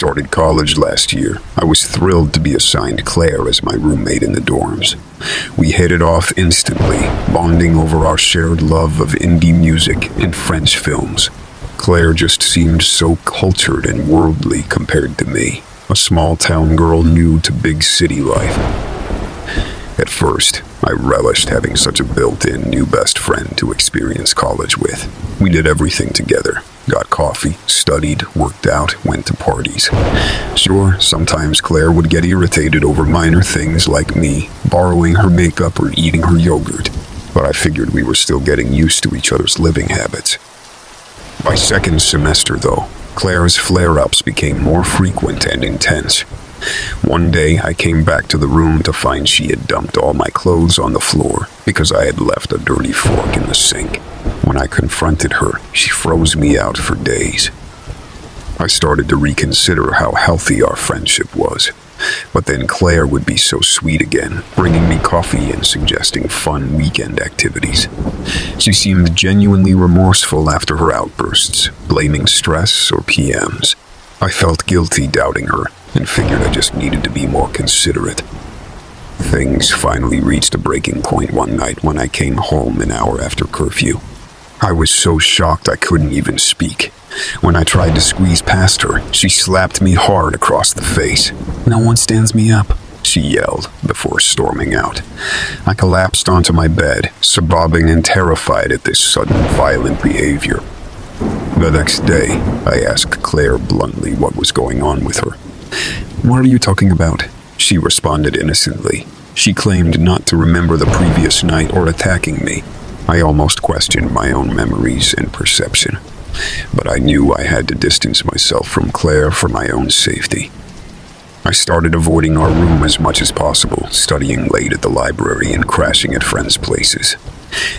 started college last year, I was thrilled to be assigned Claire as my roommate in the dorms. We hit it off instantly, bonding over our shared love of indie music and French films. Claire just seemed so cultured and worldly compared to me, a small-town girl new to big city life. At first, I relished having such a built-in new best friend to experience college with. We did everything together. Got coffee, studied, worked out, went to parties. Sure, sometimes Claire would get irritated over minor things like me borrowing her makeup or eating her yogurt, but I figured we were still getting used to each other's living habits. By second semester, though, Claire's flare-ups became more frequent and intense. One day, I came back to the room to find she had dumped all my clothes on the floor because I had left a dirty fork in the sink. When I confronted her, she froze me out for days. I started to reconsider how healthy our friendship was. But then Claire would be so sweet again, bringing me coffee and suggesting fun weekend activities. She seemed genuinely remorseful after her outbursts, blaming stress or PMs. I felt guilty doubting her and figured I just needed to be more considerate. Things finally reached a breaking point one night when I came home an hour after curfew. I was so shocked I couldn't even speak. When I tried to squeeze past her, she slapped me hard across the face. "No one stands me up," she yelled before storming out. I collapsed onto my bed, sobbing and terrified at this sudden violent behavior. The next day, I asked Claire bluntly what was going on with her. "What are you talking about?" she responded innocently. She claimed not to remember the previous night or attacking me. I almost questioned my own memories and perception, but I knew I had to distance myself from Claire for my own safety. I started avoiding our room as much as possible, studying late at the library and crashing at friends' places.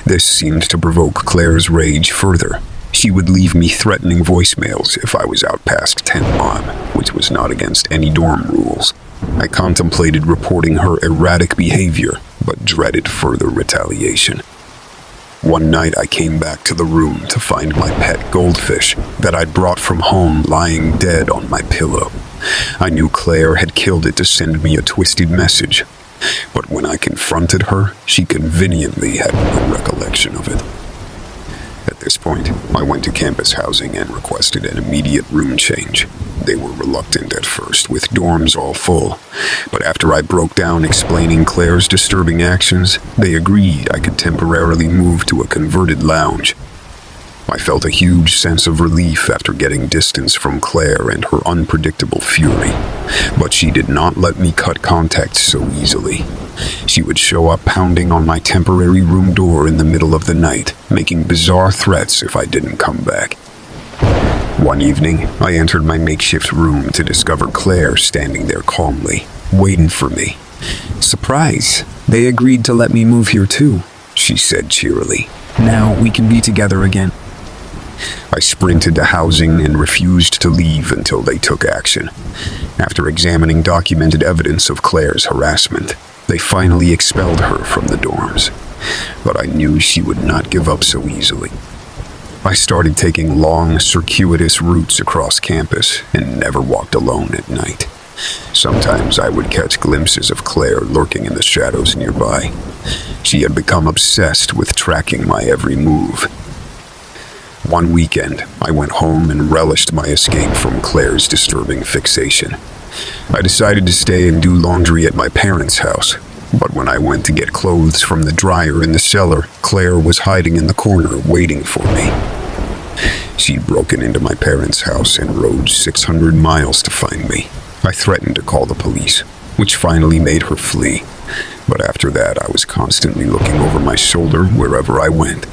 This seemed to provoke Claire's rage further. She would leave me threatening voicemails if I was out past 10 Mon, which was not against any dorm rules. I contemplated reporting her erratic behavior, but dreaded further retaliation. One night I came back to the room to find my pet goldfish that I'd brought from home lying dead on my pillow. I knew Claire had killed it to send me a twisted message, but when I confronted her, she conveniently had no recollection of it. At this point, I went to campus housing and requested an immediate room change. They were reluctant at first, with dorms all full, but after I broke down explaining Claire's disturbing actions, they agreed I could temporarily move to a converted lounge. I felt a huge sense of relief after getting distance from Claire and her unpredictable fury, but she did not let me cut contact so easily. She would show up pounding on my temporary room door in the middle of the night, making bizarre threats if I didn't come back. One evening, I entered my makeshift room to discover Claire standing there calmly, waiting for me. "Surprise! They agreed to let me move here too," she said cheerily. "Now we can be together again." I sprinted to housing and refused to leave until they took action. After examining documented evidence of Claire's harassment, they finally expelled her from the dorms. But I knew she would not give up so easily. I started taking long, circuitous routes across campus and never walked alone at night. Sometimes I would catch glimpses of Claire lurking in the shadows nearby. She had become obsessed with tracking my every move. One weekend, I went home and relished my escape from Claire's disturbing fixation. I decided to stay and do laundry at my parents' house, but when I went to get clothes from the dryer in the cellar, Claire was hiding in the corner waiting for me. She'd broken into my parents' house and rode 600 miles to find me. I threatened to call the police, which finally made her flee, but after that I was constantly looking over my shoulder wherever I went.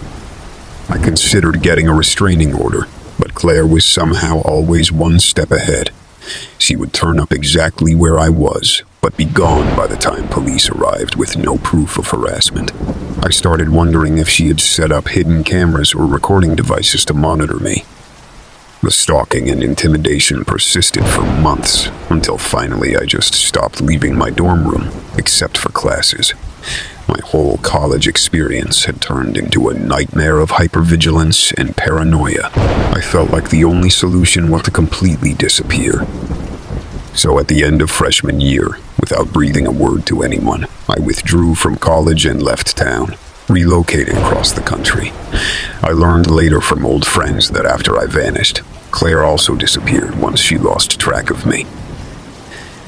I considered getting a restraining order, but Claire was somehow always one step ahead. She would turn up exactly where I was, but be gone by the time police arrived with no proof of harassment. I started wondering if she had set up hidden cameras or recording devices to monitor me. The stalking and intimidation persisted for months, until finally I just stopped leaving my dorm room, except for classes. My whole college experience had turned into a nightmare of hypervigilance and paranoia. I felt like the only solution was to completely disappear. So at the end of freshman year, without breathing a word to anyone, I withdrew from college and left town, relocating across the country. I learned later from old friends that after I vanished, Claire also disappeared once she lost track of me.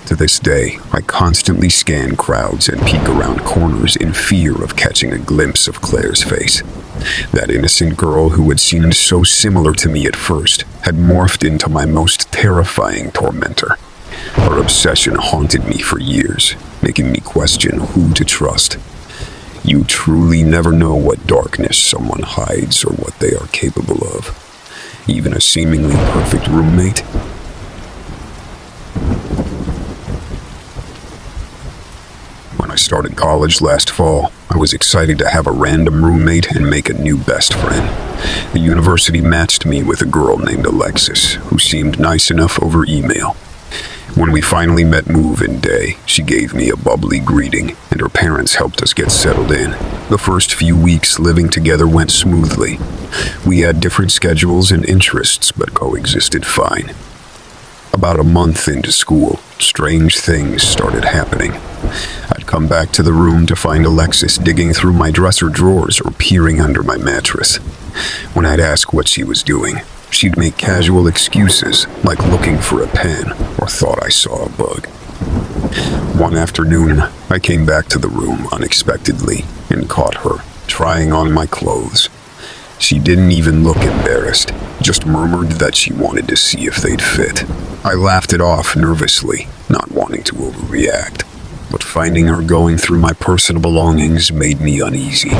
To this day, I constantly scan crowds and peek around corners in fear of catching a glimpse of Claire's face. That innocent girl who had seemed so similar to me at first had morphed into my most terrifying tormentor. Her obsession haunted me for years, making me question who to trust. You truly never know what darkness someone hides or what they are capable of. Even a seemingly perfect roommate. When I started college last fall, I was excited to have a random roommate and make a new best friend. The university matched me with a girl named Alexis, who seemed nice enough over email. When we finally met move-in day, she gave me a bubbly greeting, and her parents helped us get settled in. The first few weeks living together went smoothly. We had different schedules and interests, but coexisted fine. About a month into school, strange things started happening. I'd come back to the room to find Alexis digging through my dresser drawers or peering under my mattress. When I'd ask what she was doing, she'd make casual excuses, like looking for a pen or thought I saw a bug. One afternoon, I came back to the room unexpectedly and caught her trying on my clothes. She didn't even look embarrassed, just murmured that she wanted to see if they'd fit. I laughed it off nervously, not wanting to overreact, but finding her going through my personal belongings made me uneasy.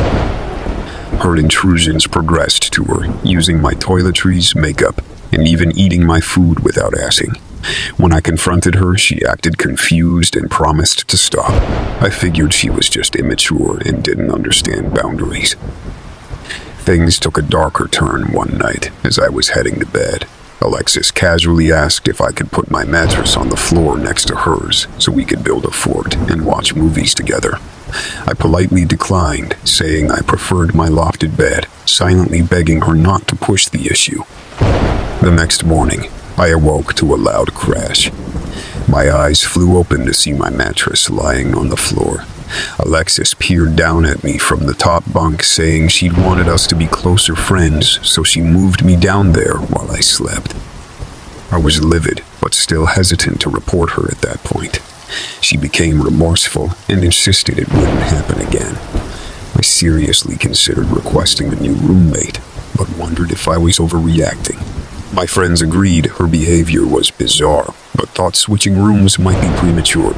Her intrusions progressed to her, using my toiletries, makeup, and even eating my food without asking. When I confronted her, she acted confused and promised to stop. I figured she was just immature and didn't understand boundaries. Things took a darker turn one night as I was heading to bed. Alexis casually asked if I could put my mattress on the floor next to hers so we could build a fort and watch movies together. I politely declined, saying I preferred my lofted bed, silently begging her not to push the issue. The next morning, I awoke to a loud crash. My eyes flew open to see my mattress lying on the floor. Alexis peered down at me from the top bunk, saying she'd wanted us to be closer friends, so she moved me down there while I slept. I was livid, but still hesitant to report her at that point. She became remorseful and insisted it wouldn't happen again. I seriously considered requesting a new roommate, but wondered if I was overreacting. My friends agreed her behavior was bizarre, but thought switching rooms might be premature.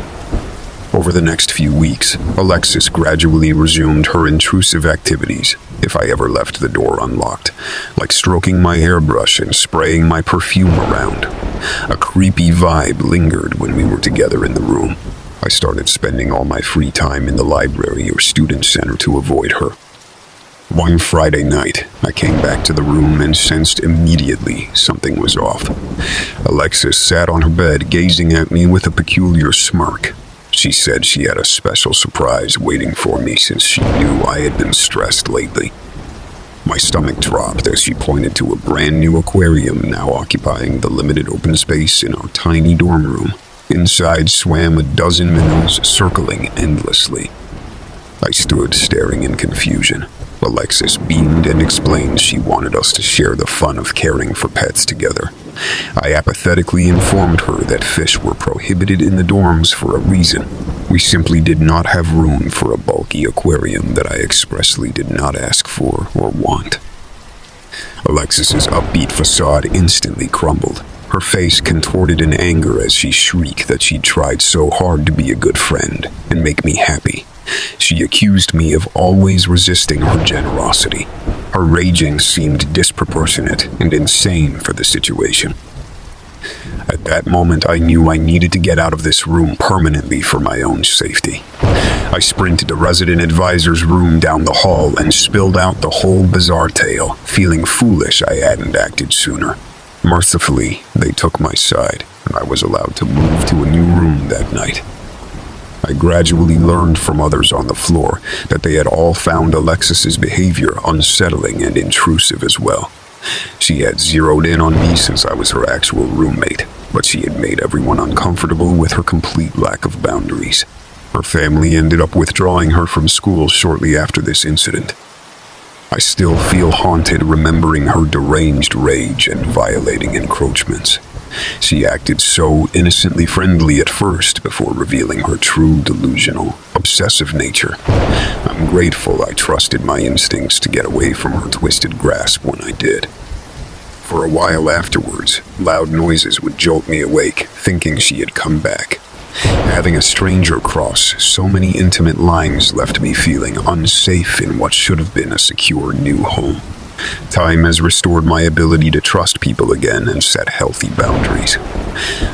Over the next few weeks, Alexis gradually resumed her intrusive activities, if I ever left the door unlocked, like stroking my hairbrush and spraying my perfume around. A creepy vibe lingered when we were together in the room. I started spending all my free time in the library or student center to avoid her. One Friday night, I came back to the room and sensed immediately something was off. Alexis sat on her bed, gazing at me with a peculiar smirk. She said she had a special surprise waiting for me since she knew I had been stressed lately. My stomach dropped as she pointed to a brand new aquarium now occupying the limited open space in our tiny dorm room. Inside swam a dozen minnows circling endlessly. I stood staring in confusion. Alexis beamed and explained she wanted us to share the fun of caring for pets together. I apathetically informed her that fish were prohibited in the dorms for a reason. We simply did not have room for a bulky aquarium that I expressly did not ask for or want. Alexis's upbeat facade instantly crumbled. Her face contorted in anger as she shrieked that she'd tried so hard to be a good friend and make me happy. She accused me of always resisting her generosity. Her raging seemed disproportionate and insane for the situation. At that moment, I knew I needed to get out of this room permanently for my own safety. I sprinted to resident advisor's room down the hall and spilled out the whole bizarre tale, feeling foolish I hadn't acted sooner. Mercifully, they took my side, and I was allowed to move to a new room that night. I gradually learned from others on the floor that they had all found Alexis's behavior unsettling and intrusive as well. She had zeroed in on me since I was her actual roommate, but she had made everyone uncomfortable with her complete lack of boundaries. Her family ended up withdrawing her from school shortly after this incident. I still feel haunted remembering her deranged rage and violating encroachments. She acted so innocently friendly at first before revealing her true delusional, obsessive nature. I'm grateful I trusted my instincts to get away from her twisted grasp when I did. For a while afterwards, loud noises would jolt me awake, thinking she had come back. Having a stranger cross so many intimate lines left me feeling unsafe in what should have been a secure new home. Time has restored my ability to trust people again and set healthy boundaries.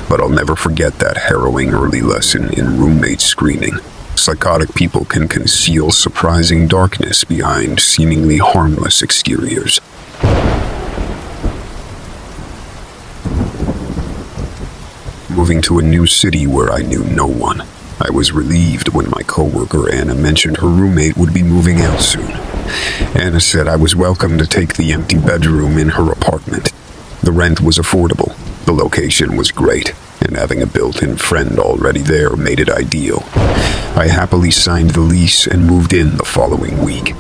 But I'll never forget that harrowing early lesson in roommate screening. Psychotic people can conceal surprising darkness behind seemingly harmless exteriors. Moving to a new city where I knew no one, I was relieved when my coworker Anna mentioned her roommate would be moving out soon. Anna said I was welcome to take the empty bedroom in her apartment. The rent was affordable, the location was great, and having a built-in friend already there made it ideal. I happily signed the lease and moved in the following week.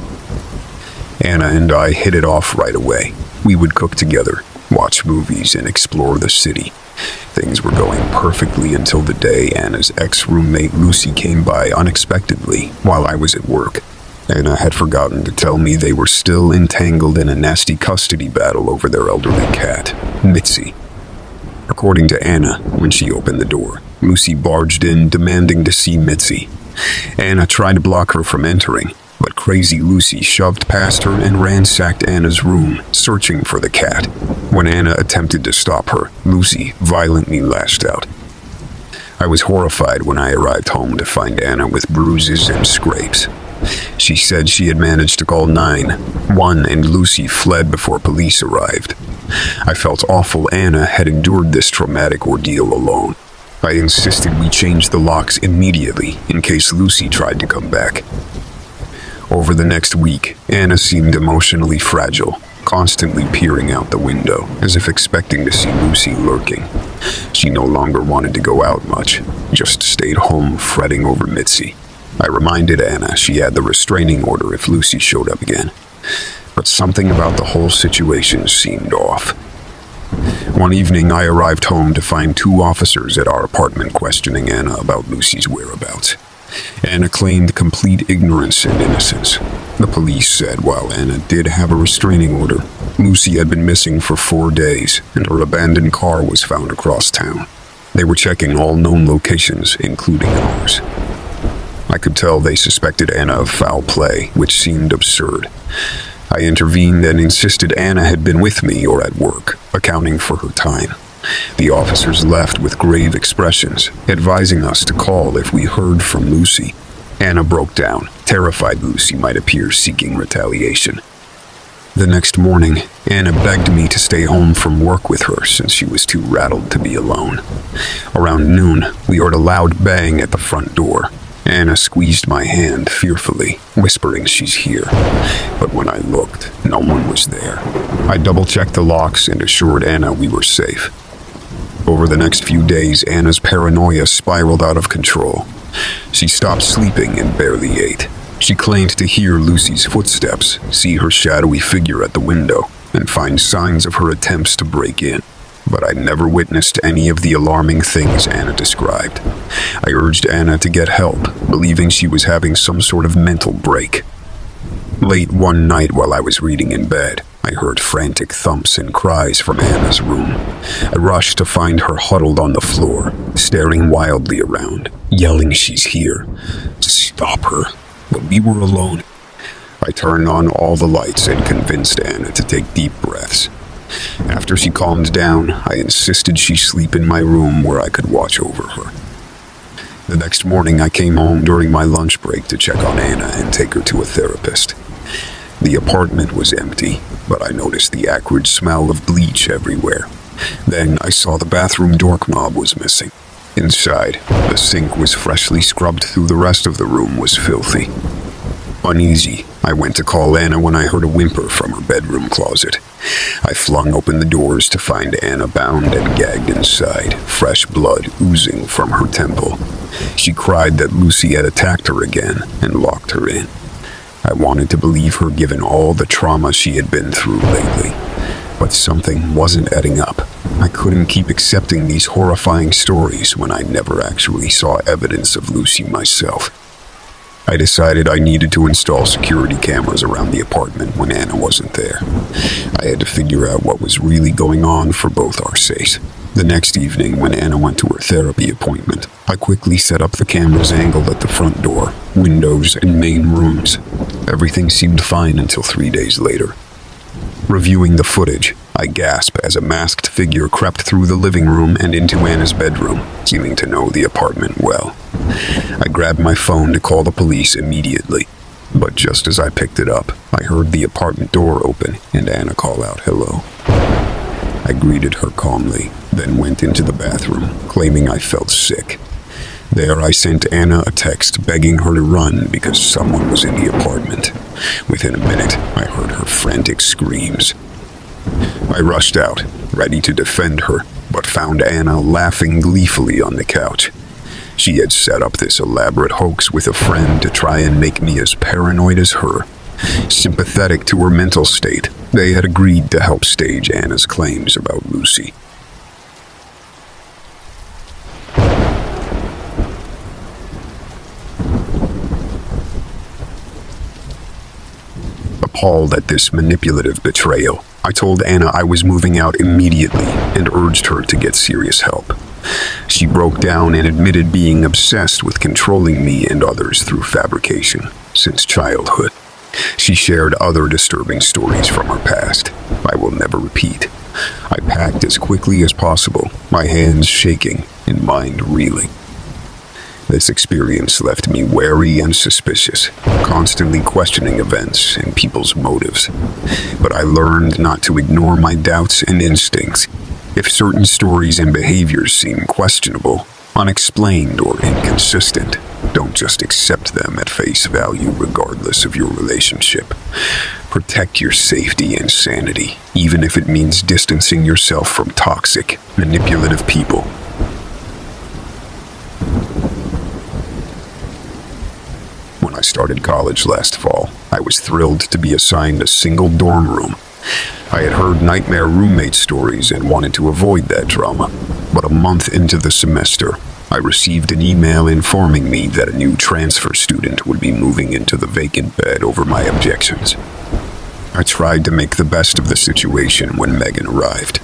Anna and I hit it off right away. We would cook together, watch movies, and explore the city. Things were going perfectly until the day Anna's ex-roommate Lucy came by unexpectedly while I was at work. Anna had forgotten to tell me they were still entangled in a nasty custody battle over their elderly cat, Mitzi. According to Anna, when she opened the door, Lucy barged in demanding to see Mitzi. Anna tried to block her from entering, but crazy Lucy shoved past her and ransacked Anna's room, searching for the cat. When Anna attempted to stop her, Lucy violently lashed out. I was horrified when I arrived home to find Anna with bruises and scrapes. She said she had managed to call 911 and Lucy fled before police arrived. I felt awful Anna had endured this traumatic ordeal alone. I insisted we change the locks immediately in case Lucy tried to come back. Over the next week, Anna seemed emotionally fragile, constantly peering out the window, as if expecting to see Lucy lurking. She no longer wanted to go out much, just stayed home fretting over Mitzi. I reminded Anna she had the restraining order if Lucy showed up again, but something about the whole situation seemed off. One evening, I arrived home to find 2 officers at our apartment questioning Anna about Lucy's whereabouts. Anna claimed complete ignorance and innocence. The police said while Anna did have a restraining order, Lucy had been missing for 4 days and her abandoned car was found across town. They were checking all known locations, including ours. I could tell they suspected Anna of foul play, which seemed absurd. I intervened and insisted Anna had been with me or at work, accounting for her time. The officers left with grave expressions, advising us to call if we heard from Lucy. Anna broke down, terrified Lucy might appear seeking retaliation. The next morning, Anna begged me to stay home from work with her since she was too rattled to be alone. Around noon, we heard a loud bang at the front door. Anna squeezed my hand fearfully, whispering she's here. But when I looked, no one was there. I double-checked the locks and assured Anna we were safe. Over the next few days, Anna's paranoia spiraled out of control. She stopped sleeping and barely ate. She claimed to hear Lucy's footsteps, see her shadowy figure at the window, and find signs of her attempts to break in. But I never witnessed any of the alarming things Anna described. I urged Anna to get help, believing she was having some sort of mental break. Late one night while I was reading in bed, I heard frantic thumps and cries from Anna's room. I rushed to find her huddled on the floor, staring wildly around, yelling she's here. To stop her, but we were alone. I turned on all the lights and convinced Anna to take deep breaths. After she calmed down, I insisted she sleep in my room where I could watch over her. The next morning, I came home during my lunch break to check on Anna and take her to a therapist. The apartment was empty, but I noticed the acrid smell of bleach everywhere. Then I saw the bathroom doorknob was missing. Inside, the sink was freshly scrubbed through. The rest of the room was filthy. Uneasy, I went to call Anna when I heard a whimper from her bedroom closet. I flung open the doors to find Anna bound and gagged inside, fresh blood oozing from her temple. She cried that Lucy had attacked her again and locked her in. I wanted to believe her given all the trauma she had been through lately. But something wasn't adding up. I couldn't keep accepting these horrifying stories when I never actually saw evidence of Lucy myself. I decided I needed to install security cameras around the apartment when Anna wasn't there. I had to figure out what was really going on for both our sakes. The next evening, when Anna went to her therapy appointment, I quickly set up the cameras angled at the front door, windows, and main rooms. Everything seemed fine until 3 days later. Reviewing the footage, I gasped as a masked figure crept through the living room and into Anna's bedroom, seeming to know the apartment well. I grabbed my phone to call the police immediately, but just as I picked it up, I heard the apartment door open and Anna call out hello. I greeted her calmly, then went into the bathroom, claiming I felt sick. There I sent Anna a text begging her to run because someone was in the apartment. Within a minute, I heard her frantic screams. I rushed out, ready to defend her, but found Anna laughing gleefully on the couch. She had set up this elaborate hoax with a friend to try and make me as paranoid as her. Sympathetic to her mental state, they had agreed to help stage Anna's claims about Lucy. Appalled at this manipulative betrayal, I told Anna I was moving out immediately and urged her to get serious help. She broke down and admitted being obsessed with controlling me and others through fabrication since childhood. She shared other disturbing stories from her past I will never repeat. I packed as quickly as possible, my hands shaking and mind reeling. This experience left me wary and suspicious, constantly questioning events and people's motives. But I learned not to ignore my doubts and instincts. If certain stories and behaviors seem questionable, unexplained, or inconsistent, don't just accept them at face value regardless of your relationship. Protect your safety and sanity, even if it means distancing yourself from toxic, manipulative people. When I started college last fall, I was thrilled to be assigned a single dorm room. I had heard nightmare roommate stories and wanted to avoid that drama, but a month into the semester, I received an email informing me that a new transfer student would be moving into the vacant bed over my objections. I tried to make the best of the situation when Megan arrived.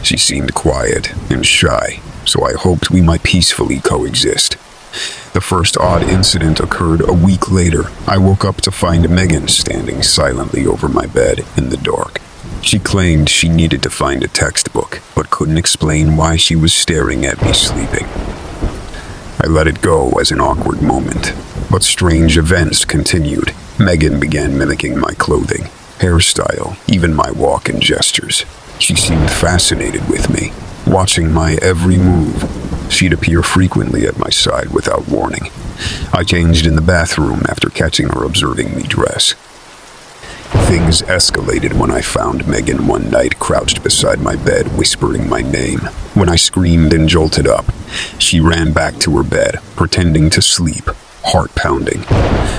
She seemed quiet and shy, so I hoped we might peacefully coexist. The first odd incident occurred a week later. I woke up to find Megan standing silently over my bed in the dark. She claimed she needed to find a textbook, but couldn't explain why she was staring at me sleeping. I let it go as an awkward moment, but strange events continued. Megan began mimicking my clothing, hairstyle, even my walk and gestures. She seemed fascinated with me, watching my every move. She'd appear frequently at my side without warning. I changed in the bathroom after catching her observing me dress. Things escalated when I found Megan one night crouched beside my bed whispering my name. When I screamed and jolted up, she ran back to her bed, pretending to sleep, heart pounding.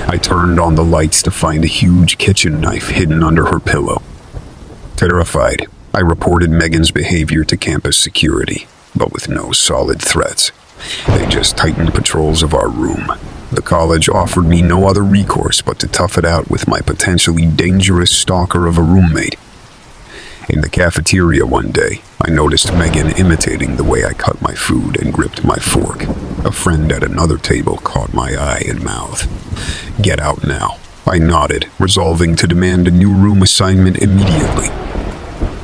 I turned on the lights to find a huge kitchen knife hidden under her pillow. Terrified, I reported Megan's behavior to campus security, but with no solid threats. They just tightened patrols of our room. The college offered me no other recourse but to tough it out with my potentially dangerous stalker of a roommate. In the cafeteria one day, I noticed Megan imitating the way I cut my food and gripped my fork. A friend at another table caught my eye and mouth. "Get out now," I nodded, resolving to demand a new room assignment immediately.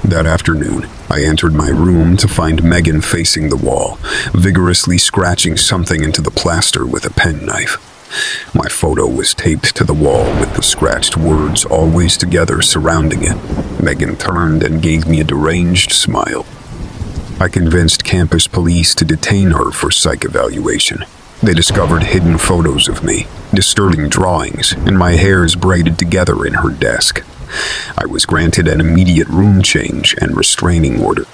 That afternoon, I entered my room to find Megan facing the wall, vigorously scratching something into the plaster with a penknife. My photo was taped to the wall with the scratched words "always together" surrounding it. Megan turned and gave me a deranged smile. I convinced campus police to detain her for psych evaluation. They discovered hidden photos of me, disturbing drawings, and my hairs braided together in her desk. I was granted an immediate room change and restraining order.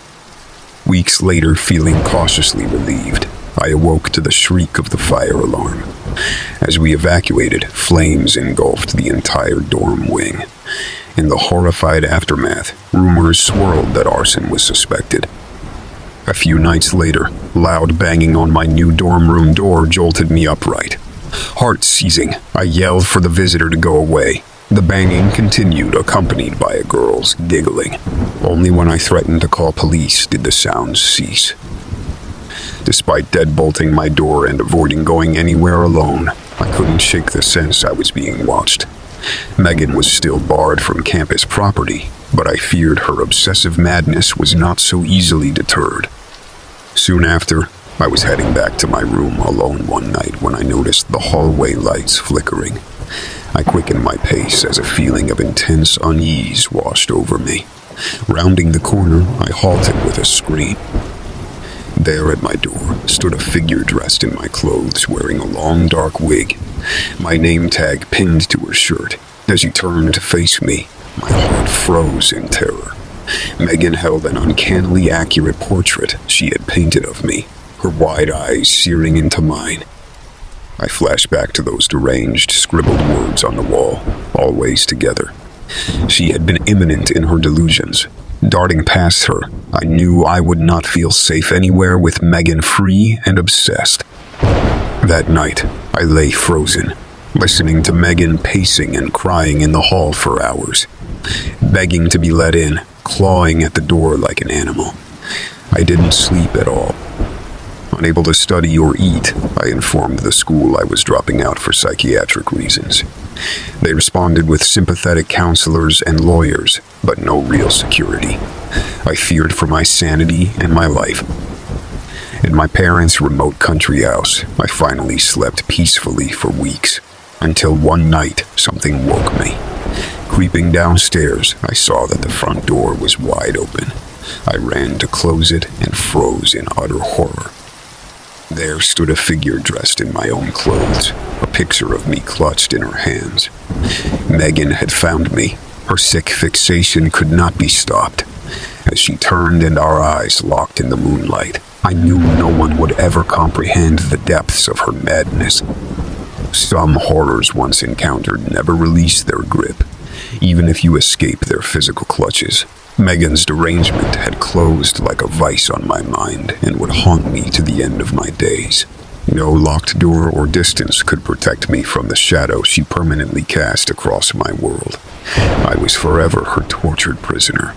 Weeks later, feeling cautiously relieved, I awoke to the shriek of the fire alarm. As we evacuated, flames engulfed the entire dorm wing. In the horrified aftermath, rumors swirled that arson was suspected. A few nights later, loud banging on my new dorm room door jolted me upright. Heart seizing, I yelled for the visitor to go away. The banging continued, accompanied by a girl's giggling. Only when I threatened to call police did the sounds cease. Despite deadbolting my door and avoiding going anywhere alone, I couldn't shake the sense I was being watched. Megan was still barred from campus property, but I feared her obsessive madness was not so easily deterred. Soon after, I was heading back to my room alone one night when I noticed the hallway lights flickering. I quickened my pace as a feeling of intense unease washed over me. Rounding the corner, I halted with a scream. There at my door stood a figure dressed in my clothes, wearing a long dark wig, my name tag pinned to her shirt. As she turned to face me, my heart froze in terror. Megan held an uncannily accurate portrait she had painted of me, her wide eyes searing into mine. I flashed back to those deranged, scribbled words on the wall, always together. She had been imminent in her delusions. Darting past her, I knew I would not feel safe anywhere with Megan free and obsessed. That night, I lay frozen, listening to Megan pacing and crying in the hall for hours, begging to be let in, clawing at the door like an animal. I didn't sleep at all. Unable to study or eat, I informed the school I was dropping out for psychiatric reasons. They responded with sympathetic counselors and lawyers, but no real security. I feared for my sanity and my life. In my parents' remote country house, I finally slept peacefully for weeks, until one night something woke me. Creeping downstairs, I saw that the front door was wide open. I ran to close it and froze in utter horror. There stood a figure dressed in my own clothes, a picture of me clutched in her hands. Megan had found me. Her sick fixation could not be stopped. As she turned and our eyes locked in the moonlight, I knew no one would ever comprehend the depths of her madness. Some horrors once encountered never release their grip, even if you escape their physical clutches. Megan's derangement had closed like a vice on my mind and would haunt me to the end of my days. No locked door or distance could protect me from the shadow she permanently cast across my world. I was forever her tortured prisoner.